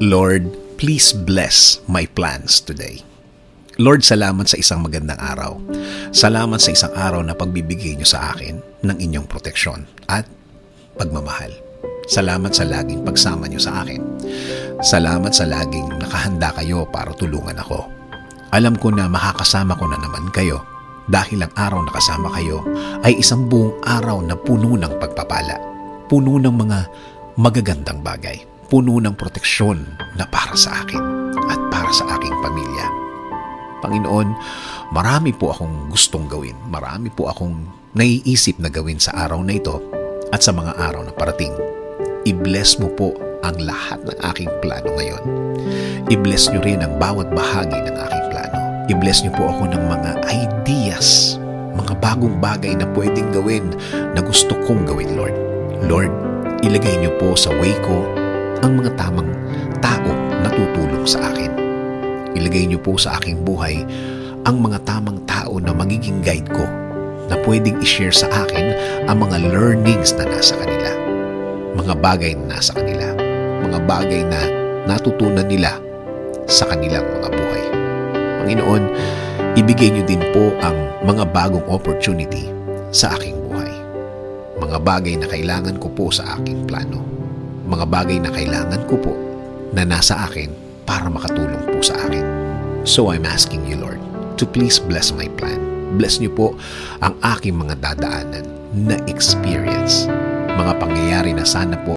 Lord, please bless my plans today. Lord, salamat sa isang magandang araw. Salamat sa isang araw na pagbibigay niyo sa akin ng inyong proteksyon at pagmamahal. Salamat sa laging pagsama niyo sa akin. Salamat sa laging nakahanda kayo para tulungan ako. Alam ko na makakasama ko na naman kayo dahil ang araw na kasama kayo ay isang buong araw na puno ng pagpapala, puno ng mga magagandang bagay, puno ng proteksyon na para sa akin at para sa aking pamilya. Panginoon, marami po akong gustong gawin. Marami po akong naiisip na gawin sa araw na ito at sa mga araw na parating. I-bless mo po ang lahat ng aking plano ngayon. I-bless nyo rin ang bawat bahagi ng aking plano. I-bless nyo po ako ng mga ideas, mga bagong bagay na pwedeng gawin na gusto kong gawin, Lord. Lord, ilagay nyo po sa way ko ang mga tamang tao na tutulong sa akin. Ilagay niyo po sa aking buhay ang mga tamang tao na magiging guide ko na pwedeng i-share sa akin ang mga learnings na nasa kanila. Mga bagay na nasa kanila. Mga bagay na natutunan nila sa kanilang mga buhay. Panginoon, ibigay niyo din po ang mga bagong opportunity sa aking buhay. Mga bagay na kailangan ko po sa aking plano. Mga bagay na kailangan ko po na nasa akin para makatulong po sa akin. So I'm asking you, Lord, to please bless my plan. Bless niyo po ang aking mga dadaanan na experience. Mga pangyayari na sana po